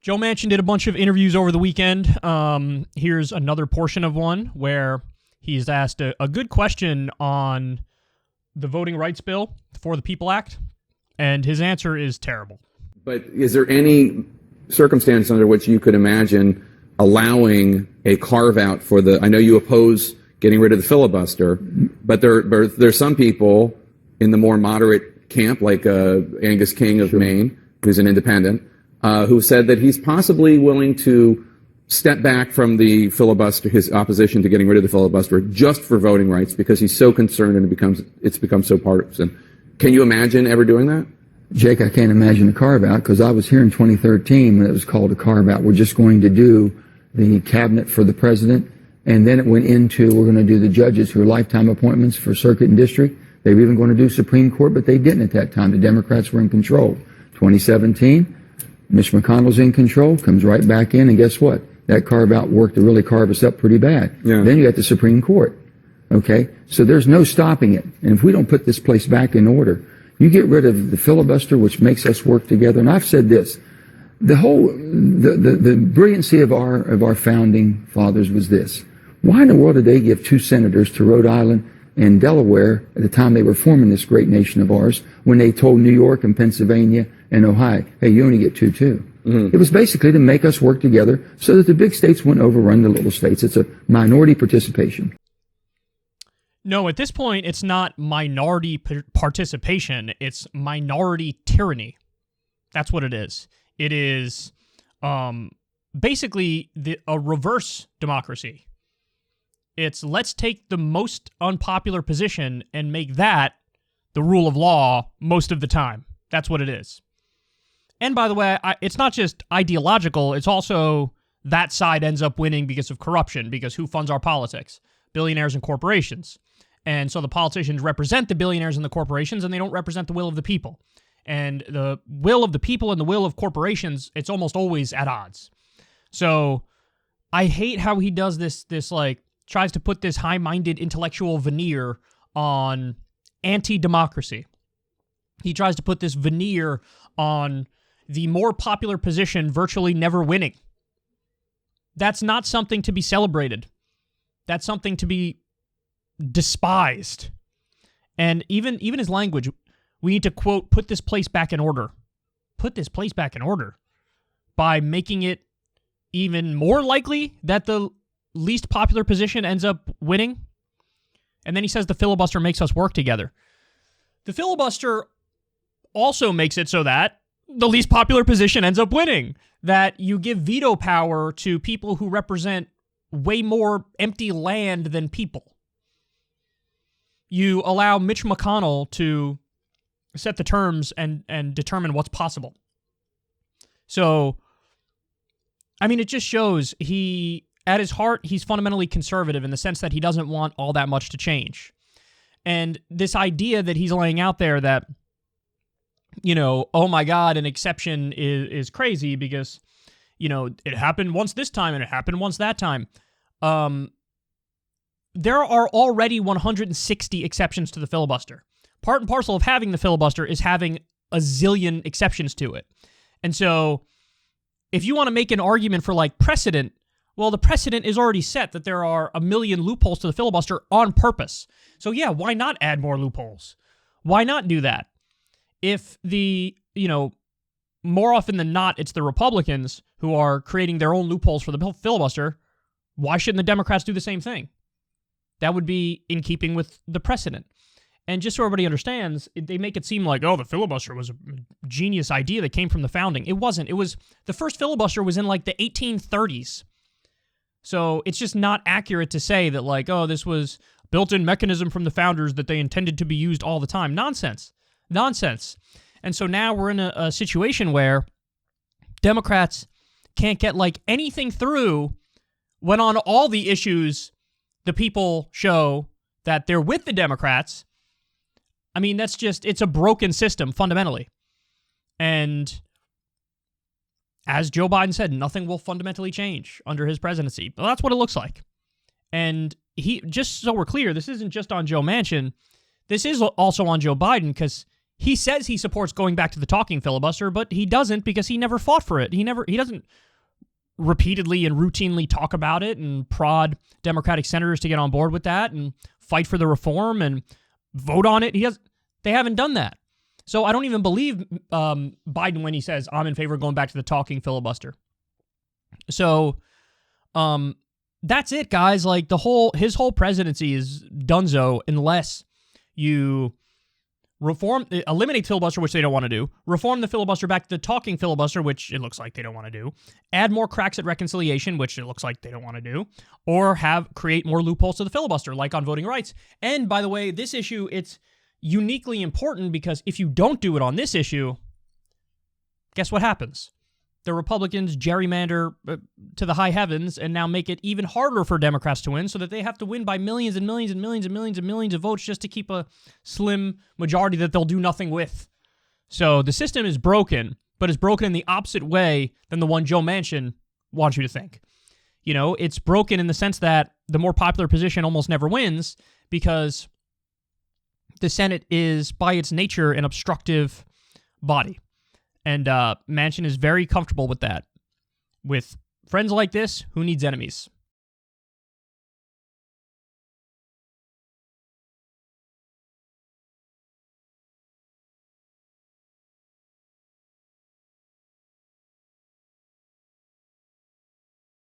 Joe Manchin did a bunch of interviews over the weekend. Here's another portion of one where he's asked a good question on the Voting Rights Bill for the People Act, and his answer is terrible. But is there any circumstance under which you could imagine allowing a carve-out for the, I know you oppose getting rid of the filibuster, but there's some people in the more moderate camp, like Angus King of Maine, who's an independent, who said that he's possibly willing to step back from the filibuster, his opposition to getting rid of the filibuster, just for voting rights, because he's so concerned and it's become so partisan. Can you imagine ever doing that? Jake, I can't imagine a carve-out, because I was here in 2013 when it was called a carve-out. We're just going to do the cabinet for the president, and then it went into, we're going to do the judges who are lifetime appointments for circuit and district. They were even going to do Supreme Court, but they didn't at that time. The Democrats were in control. 2017, Mitch McConnell's in control, comes right back in, and guess what? That carve-out worked to really carve us up pretty bad. Yeah. Then you got the Supreme Court. Okay? So there's no stopping it. And if we don't put this place back in order, you get rid of the filibuster, which makes us work together. And I've said this, the brilliancy of our founding fathers was this. Why in the world did they give 2 senators to Rhode Island and Delaware at the time they were forming this great nation of ours, when they told New York and Pennsylvania and Ohio, hey, you only get 2 too? Mm-hmm. It was basically to make us work together so that the big states wouldn't overrun the little states. It's a minority participation. No, at this point, it's not minority participation. It's minority tyranny. That's what it is. It is basically a reverse democracy. It's let's take the most unpopular position and make that the rule of law most of the time. That's what it is. And by the way, it's not just ideological. It's also that side ends up winning because of corruption, because who funds our politics? Billionaires and corporations. And so the politicians represent the billionaires and the corporations, and they don't represent the will of the people. And the will of the people and the will of corporations, it's almost always at odds. So I hate how he does this like, tries to put this high-minded intellectual veneer on anti-democracy. He tries to put this veneer on the more popular position virtually never winning. That's not something to be celebrated. That's something to be despised. And even his language, we need to, quote, put this place back in order. Put this place back in order by making it even more likely that the least popular position ends up winning. And then he says the filibuster makes us work together. The filibuster also makes it so that the least popular position ends up winning. That you give veto power to people who represent way more empty land than people. You allow Mitch McConnell to set the terms and determine what's possible. So, I mean, it just shows at his heart, he's fundamentally conservative in the sense that he doesn't want all that much to change. And this idea that he's laying out there that, you know, oh my God, an exception is crazy because, you know, it happened once this time and it happened once that time. There are already 160 exceptions to the filibuster. Part and parcel of having the filibuster is having a zillion exceptions to it. And so if you want to make an argument for like precedent, well, the precedent is already set that there are a million loopholes to the filibuster on purpose. So yeah, why not add more loopholes? Why not do that? If more often than not, it's the Republicans who are creating their own loopholes for the filibuster, why shouldn't the Democrats do the same thing? That would be in keeping with the precedent. And just so everybody understands, they make it seem like, oh, the filibuster was a genius idea that came from the founding. It wasn't. It was, the first filibuster was in like the 1830s. So it's just not accurate to say that like, oh, this was built-in mechanism from the founders that they intended to be used all the time. Nonsense. Nonsense. And so now we're in a situation where Democrats can't get like anything through when on all the issues the people show that they're with the Democrats. I mean, that's just, it's a broken system fundamentally. And as Joe Biden said, nothing will fundamentally change under his presidency. But that's what it looks like. And just so we're clear, this isn't just on Joe Manchin. This is also on Joe Biden because he says he supports going back to the talking filibuster, but he doesn't because he never fought for it. He doesn't repeatedly and routinely talk about it and prod Democratic senators to get on board with that and fight for the reform and vote on it. They haven't done that. So I don't even believe Biden when he says, I'm in favor of going back to the talking filibuster. So that's it, guys. Like his whole presidency is donezo unless you eliminate filibuster, which they don't want to do, reform the filibuster back to the talking filibuster, which it looks like they don't want to do, add more cracks at reconciliation, which it looks like they don't want to do, or create more loopholes to the filibuster, like on voting rights. And by the way, this issue, it's uniquely important because if you don't do it on this issue, guess what happens? The Republicans gerrymander to the high heavens and now make it even harder for Democrats to win so that they have to win by millions and millions and millions and millions and millions of votes just to keep a slim majority that they'll do nothing with. So the system is broken, but it's broken in the opposite way than the one Joe Manchin wants you to think. You know, it's broken in the sense that the more popular position almost never wins because the Senate is, by its nature, an obstructive body. And Manchin is very comfortable with that. With friends like this, who needs enemies?